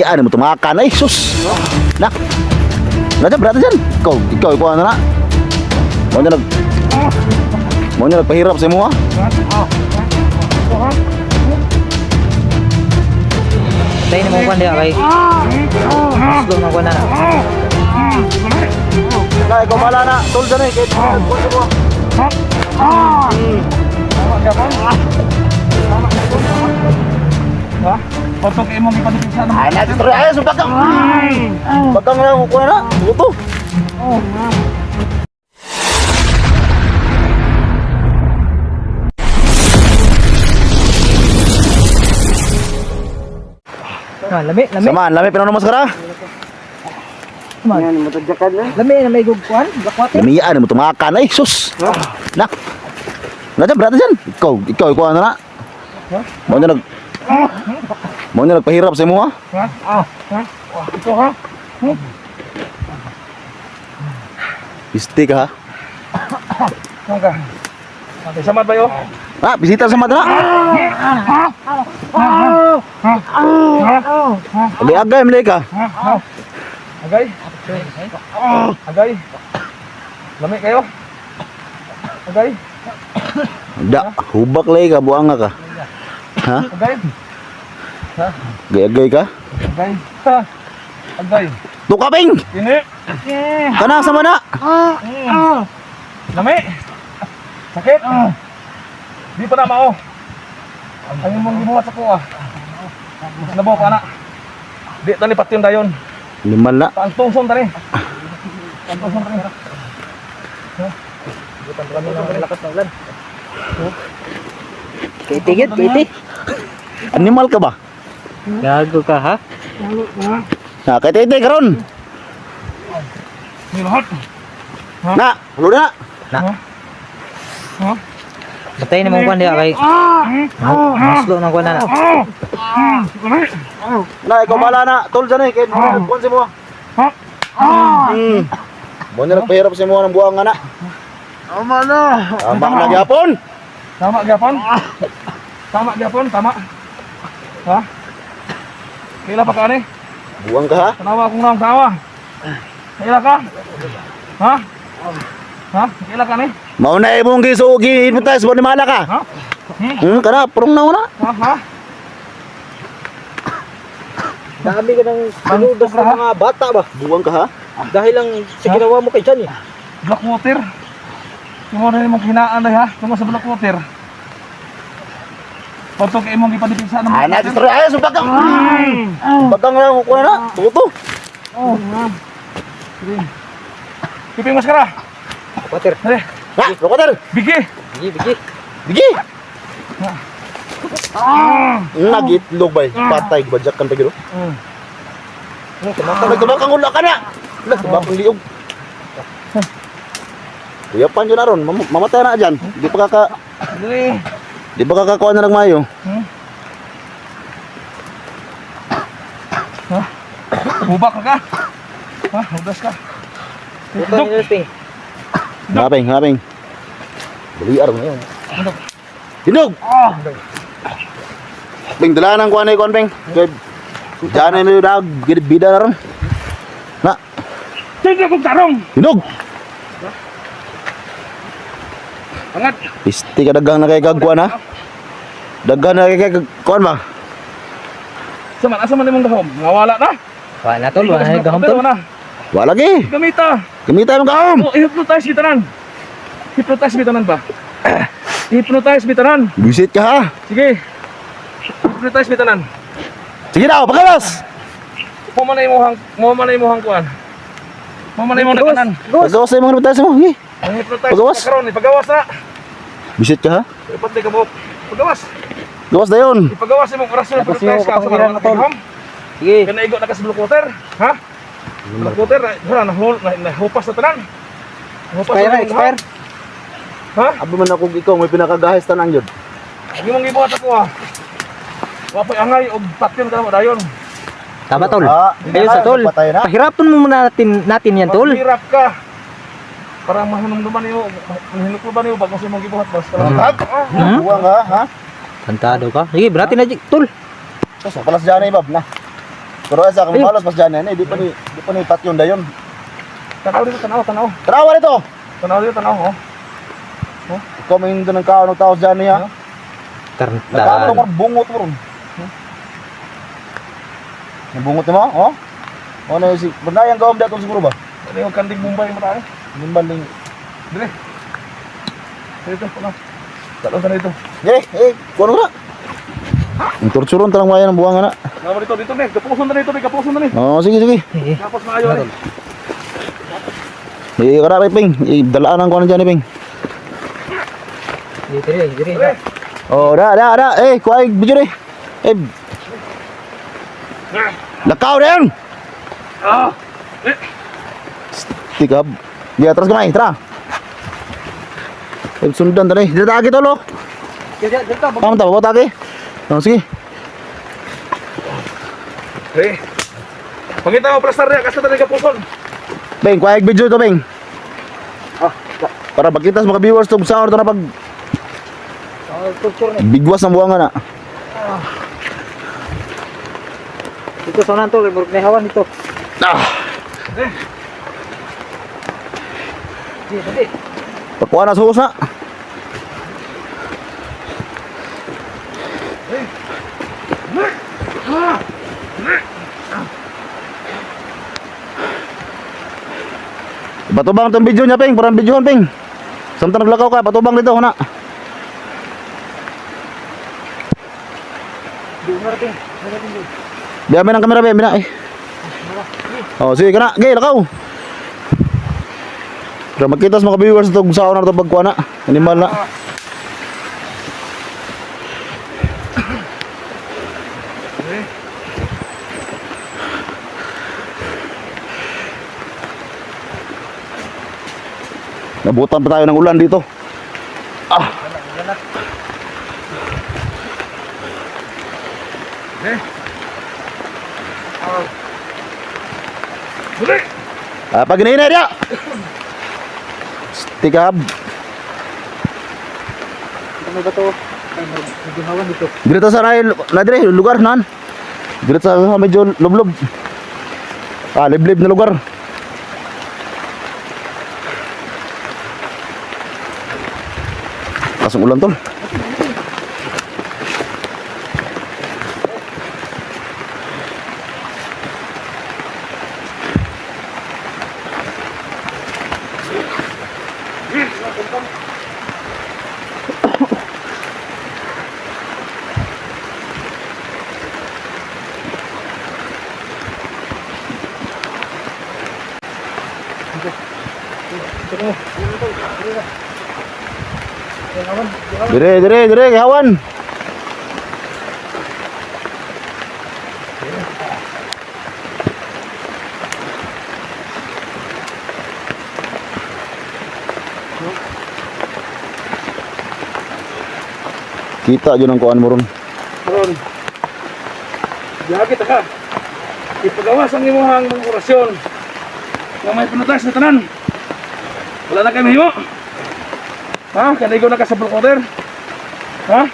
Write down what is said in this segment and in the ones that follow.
Ano mo tumakan ay sus. Nak. Nada berata dyan. Ikaw ano na? Mau niya nagpahirap sa mo ha? Tayo na mo kwan diya kay Maslo na kwan na. Kaya ikaw mala na. Tol dyan eh. Kahit kwan sa mo ha? Pasok kayo mong ipanipisa naman. ay natin tuloy. Ay, sumpagkang. Bagkang na kukuha na. Buto. Lami. Samaan, lami pinanong maskara. Yan, matadyakan na. Lami na may gugkuan, blakwate. Lamiyaan mo tumakan ay sus. Nak. Nada berata dyan. Ikaw ano na? Mau niya nagpahirap sa mo ha? Ito ha? Pisti ka ha? Hangga. Okay, samad ba yun? Ah, bisita sa mata na. Agay, malay ka. Agay? Agay? Lami kayo? Agay? Da, hubak lay ka, buanga ka. Ha? Agay? Gay-agay ka? Agay? Ha? Agay? Tukaping! Ini? Kana sa mana? Lami? Sakit? Di pa na mao. Ang imong gibuhat sa kuha. Mas nabaw pa na. Di tani patin dayon. Liman na. Tangtungson tani. Tangtungson tani. Kiti. Animal ka ba? Gago ka ha? Na, kay tete karon. Ni lahat. Na, ulo na. Ha? Tayo na mo kwan diya kay Maslo na kwan na. Lami? Na, ikaw bala na. Tol dyan eh. Kahit kwan si mo. Ha? Mo niya nagpahirap sa mo ng buwang na. Tama na. Tama na gyapon. Tama gyapon. Tama gyapon, tama. Ha? Kila pa ka ni? Buwang ka ha? Tanawa akong nang tawa. Kila ka? Ha? Ha? Kila ka ni? Mauna imong gisugi iputas mo ni mala ka. Ha? Kana purong na una. Ha? Ha? Dami ka ng pinudas ng mga bata ba? Buwang ka ha? Dahil lang sa ginawa mo kay Chan eh. Blackwater. Yung mga rin mong hinaan na ha? Tungo sa Blackwater. Pagtok kayo mong ipanipisa naman. Ay natin tuloy. Ay, sumpagkang. Bagkang na kukuha na. Buto. Piping maskara. Water. Dali. Ha? Lokoter. Bigi. Bigi. Bigi. Nagitlog bay. Patay. Bajak kan pagiro. Nagtabakang ula ka na. Nagtabakang liog. Kuya pan yun na ron. Mamatay na dyan. Dali. Di ba kakakuha na ng mayo? Ha? Hubak ka ka? Ha? Hudas ka? Duk. Ngaping. Bali araw na yun. Hinog! Ping, dala ng kuha na yung Ping. Diyan na yung dag. Bida na ron. Na, Tingnan kong tarong! hinog! Angat! Pisti ka dagang na kay kagkuha na. Dagang na kay kagkuhan ba? Asa man imong gahom? Ngawala na? Wala tol, wala na gahom tol. Wala lagi. Gamita! Gamita yung kahom. Oh, hypnotize bitanan! Hypnotize bitanan ba? Hypnotize bitanan! Bisit ka ha. Sige! Hypnotize bitanan! Sige daw, pagkalas! Mo man na imuhang kuan. Mo man na imong nakanan. Pagawas na yung mga nabatas mo. Sige. Ang hypnotize Pagawas. ka karon, ipagawas na. Bisit ka ha. Ipat ka mo. Pagawas. Gawas na yun. Ipagawas imong orasyon ng hypnotize ka sa karon. Sige. Kana igo na ka sa Blackwater, ha? Blackwater, wala na hupas na tanan. Hupas na Expire. Ha? Abo man ako ikaw, may pinakagahis tanang yun. Hindi mong ibuhat ako ha. Wapoy angay og patyon ka mo dayon. Tama tol. Ah, Ayun sa tol. patay na. Pahirapan mo muna natin yan tol. Hirap ka. Para mahinumduman niyo, hinukluban niyo bago sa imong gibuhat bas. Buwang ka ha. Kantado ka. Sige, berarti na tol. Tapos palas dyan na ibab na. Pero sa kami balas pas dyan yan, di pa ni patyon dayon. Tanaw dito, tanaw. Tarawa dito! Tanaw dito, tanaw, oh. Ikaw may hindi ng kaon ng tao dyan niya. Nakaano ko bungot mo ron. Nabungot mo? Oh? O na si Bandayang gawam dito siguro ba? Ano yung kandig Mumbai mo tayo? Nimbaling. Dili. Dito, tanaw. Talong ka na dito. Kuno na. Ang torturon tanang maya ng buwangan na. Nama dito, nih. Kapuson na dito, nih. Oh, sige. Tapos na kayo, Karapay ping, dalaan ang kuno dyan ping. Diri. Oh, da. Kuhay video ni. Lakaw din. Tikab. Di atras ko na, tara. Sundan tadi. Dito tagi tolo. Dito, Kamu tahu bawa tagi? Oh, sige. Pangita mo plastar niya, kasi talaga kapuson. Beng, kuhay video to, Beng. Para pagkitas mga viewers to sa orto na pag bigwas ng buwangan na. Dito sa unan to, kay Burg Nehawan dito. Dito. Pakuha na suhos na. Patubang itong video niya, Peng. Parang videohan, Peng. Samtang naglakaw ka, patubang dito, hana. Biyamin ang kamera, biyamin na. Oh, sige ka na. Gay, lakaw. Para magkita sa mga viewers ito, saan na ito pagkuha na. Animal na. Nabutan pa tayo ng ulan dito. Pag ginahin na dia. Tikab. Ano ba to? Ay, naghawan dito. Dito sa nadire lugar nan. Dito sa medyo lublob. Liblib na lugar. Langsung ulan tol. Dire, kawan. Kita aja ng kuan mo ron. Karon. Lagi ta ka. Ipagawas ang imong mga orasyon. Nga may pinutas na tanan. Wala na kayo mahimo. Ha? Kanigo na ka sa block order. Ha?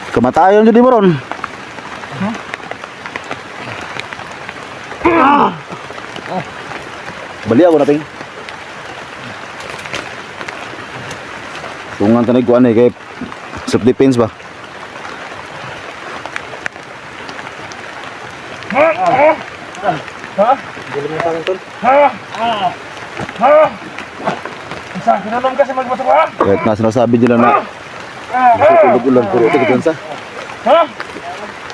Kamatayon jadi mo ron. Bali ako nating. Tungan tanay kuan kay self defense ba. Ha? Dili mo sa tol. Ha? Isa, kinulong ka sa magbasawa? Kahit na sinasabi nila na tulog ulan puro ito gansa. Ha?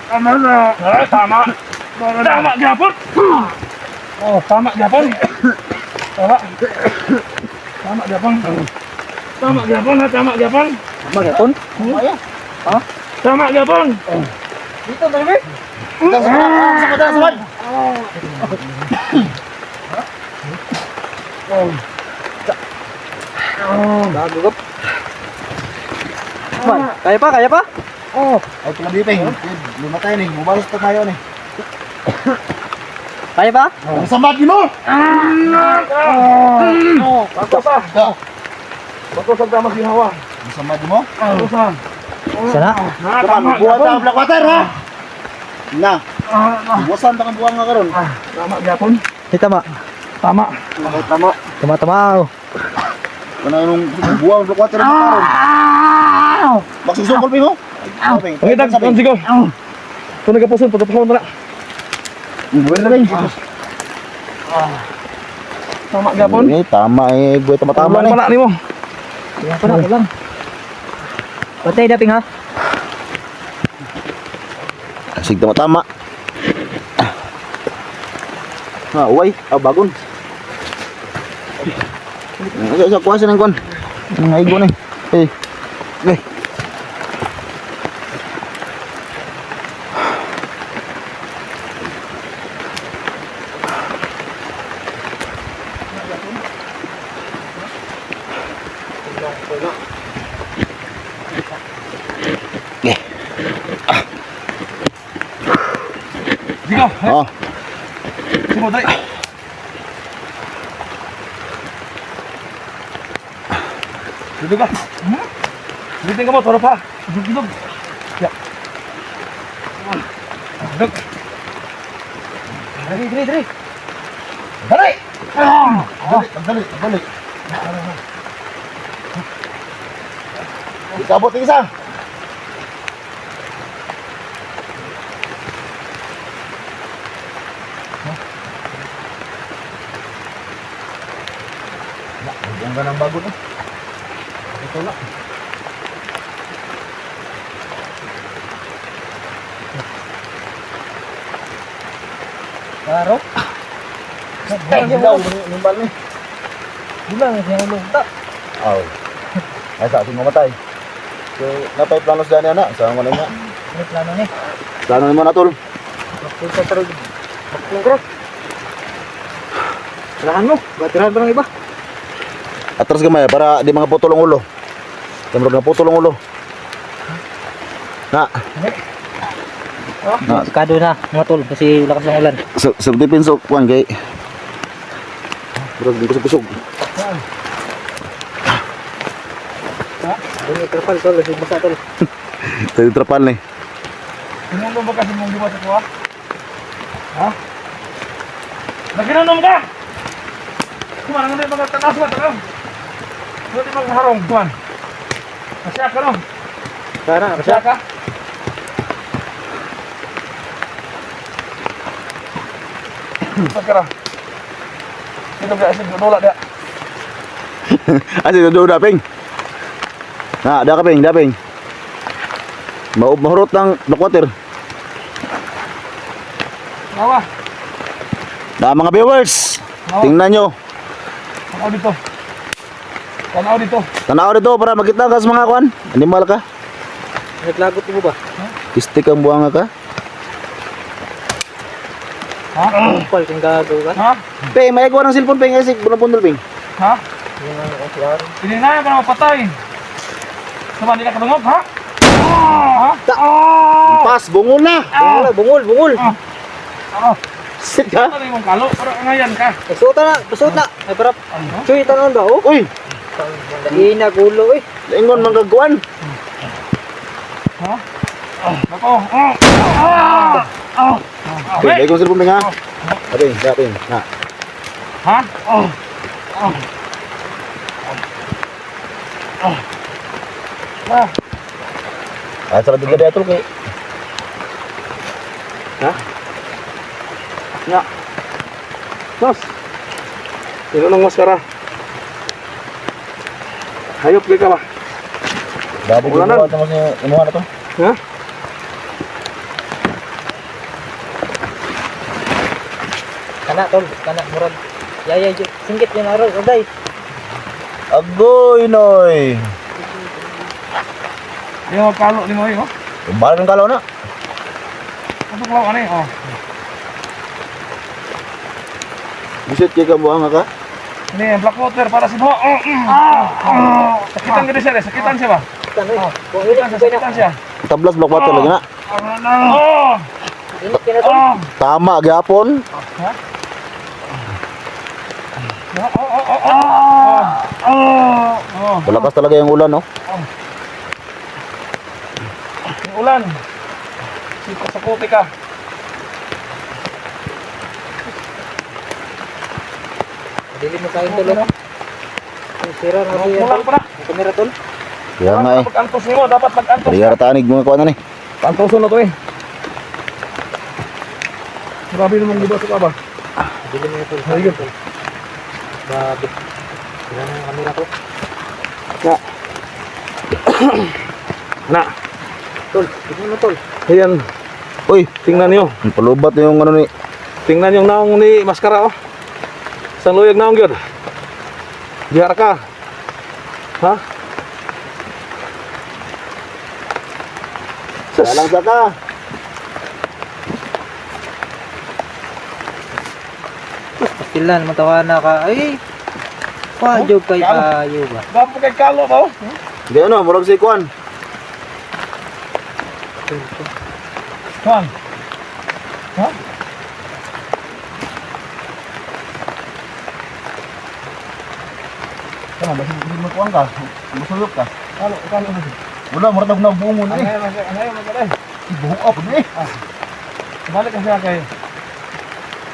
Tama na. Tama. Tama gyapon. Oh, tama gyapon. Tama. Tama gyapon. Tama gyapon, ha? Tama gyapon. Magapon? Ha? Tama gyapon. Dito dali. Sabad. Gagugap. Kaya pa? Ay pala bipeng. Lumatay ni, mubalos pa tayo ni. Kaya ba? Ang sama din mo! Batosa. Batosa tama si Hawa. Ang sama din mo? Batosa. Sana? Tama, buwan ta ang black water ha! Na, buwasan ta kang buwan nga karon. Tama gyapon. Di tama. Tama. Tama. Tama-tama. Kana nung buwan black water nga karon. Magsusukol pa mo? Pangitag ang sigaw. Kung nagapuson, pagkapahon na. Buwan na rin. Tama gyapon. Tama eh, buhay tama-tama Tama na pala nimo. Yan pa na, lang. Patay daping ha? Sige tama-tama. Uway, bagon. Sa kuwasa ng kon. Naigo na eh. Eh. Sigaw. Oh, Sigaw dali. Duduk ka. Duduk ka mo, toro pa. Duduk. Ya. Duduk. Dali, dali, dali. Dali! dali. Ikabot ng isa. Ang ganang bago na. Ito na. Klaro. Ay, daw, nimbal ni. Bulang, yung lugta. Aw. Ay, sa ating mamatay. So, napay planos dyan yan na. Saan mo na nga? Ano plano ni? Plano mo na tol. Magpunta tarog. Magpunta. Salahan mo. Batirahan ba ng iba? Atras gamay para di mga putol ang ulo. Kamrog na putol ang ulo. Na. Na. Sikado na, mga tol, kasi lakas ng ulan. Sugdipin so kuan kay. Bro, di kusog-kusog. Ini trapal tol, kasi basa tol. Tadi trapal ni. Inom ba kasi mong giwa sa kuha? Ha? Naginom ka! Kuman, ang hindi magtataas ba? Tanaw! Hindi magharong, kuman. Masya ka no? Sana, Masya ka? Pagkara. Ito ga asin dola dia. Asi do daping. Na, ada kaping, daping. Mahurot ng black water. Nawa, Na mga viewers, tingnan nyo. tanaw dito. Tanaw dito. Tanaw dito para makita ka sa mga kuan. Animal ka. naglagot mo ba? Istik ang buwanga ka. Ha? Pal, kung gagawin ka. Ha? Pe, may kuha ng cellphone pe kasi bunol-bunol ping. Ha? Yung ano ko siya. Hindi na ka na mapatay. Sama di ka kadungog, ha? Ha? Pas, bungol na. Bungol, bungol. Ano? Sit ka. Ano yung kalo? Pero ngayon ka. Pasuot na. Ay, parap. Ano? Chuy, tanon ba? Oh, Uy, ina gulo eh. ingon magagawan. Ha? Ako. Pe, may kong cellphone ping ha. Daping, daping. Na. Ha? Ay, sarap bigla dia tol kay. Ha? Ya. Mas. Ino nang maskara. Hayop ka ba? Dati ko Ulanan. buhat mo sa inuha na to. Ha? Kana, tol. Kana, murag. Yaya, singgit yung araw. Oday. Agoy noy. Yung kalo ni mo eh, oh. Kumbal ng kalaw na. Ano klaw ano eh, oh. Bisit kay ka buwanga ka. Ini black water para sa mo. Sakitan ka din siya, sakitan siya ba? Kana, eh. Kung Sakitan siya, sakitan siya. Tablas block water lagi na. Oh! Init ka na tol. Tama gyapon. Malakas talaga yung ulan, no? Yung ulan. Sipot sa puti ka. Dili mo kain tol. Ano? Sira na siya. Mulang pa na. Ang kamera tol. Kaya nga eh. Pag-antos mo, dapat pag-antos. Pariyara tanig mga kuha na ni. Pantoso na to eh. Grabe namang giba sa kaba. Dili mo tol. Ayun. Grabe. Sira na yung kamera ko. Na. Na. Tol, tignan mo tol. Ayan. Uy, Tingnan niyo. palubat yung ano ni. Tingnan yung naong ni Maskara oh. Isang luyag naong yun. Diyar ka. Ha? Salang sa ka. Pastilan, matawa na ka. Ay! Joke kay kayo ba? Dapat kay Kalo ba oh? Hindi ano, murag si Kwan. Juan. Ha? Kana ba hindi mo kuan ka? Musulok ka. Kalo, Kalo. Wala murag na buong mo ni. Ano magkala? Buhok up ni. Balik ka siya kay.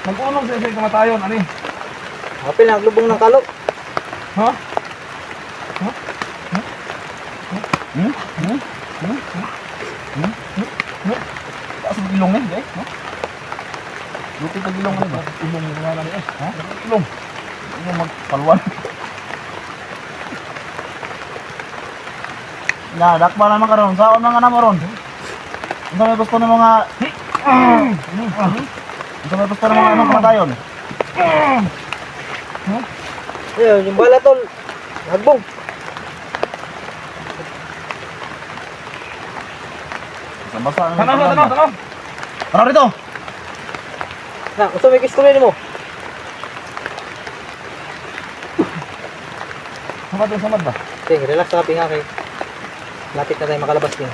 Nag-unong sa kamatayon, ani? Apil na lubong ng kalo. Ha? Taas mo ilong ni, eh. Lupi pag ilong ni ba? Ilong mo na lang eh. Ha? Ilong. Ilong magpalwan. Ya, dakba naman karon. Saan mga namo ron? Unsa may gusto ng mga Unsa may gusto ng mga anong kamatayon? Ayun, yung bala tol. Hagbong. Basa na. Tanaw. Ano rito? Na, gusto may kiskulin mo. Samad ba? Sige, relax ka pinga kay. Lapit na tayo makalabas din.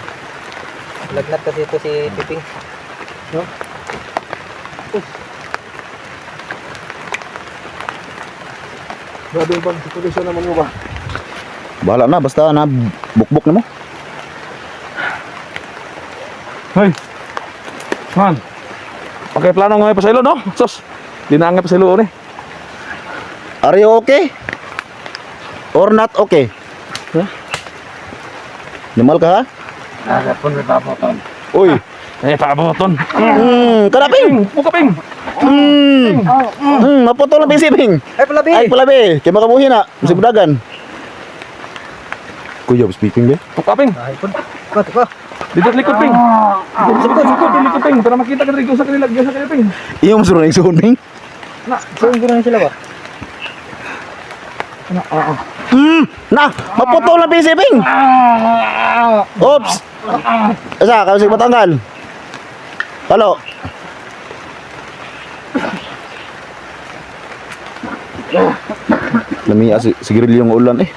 Lagnat kasi ito si Piping. No? Grabe yung pag-position naman mo ba? Bahala na, basta na bukbok na mo. Hoy. Man. Okay, plano nga pasaylo no? Sus. Di na nga pasaylo ni. Are you okay? Or not okay? Huh? Nimal ka ha? Agad pun tapoton. Uy. Tapoton. Kanaping! Mukaping. Maputol ang pisiping. Ay pala Ay, palabi. Kaya makabuhi na. Masih budagan. Kuya, speaking ba? Mukaping. Ay pun. Kat pa. Dito likod ping. Likod likod ping para makita ka diri sa kanila, sa kanila ping. Iyo mo suruh ng suning. Na, Saan ko na sila ba? Nah, maputol ang pisiping. Oops. Asa, kasi matanggal. Halo. Lami siguril yung ulan eh.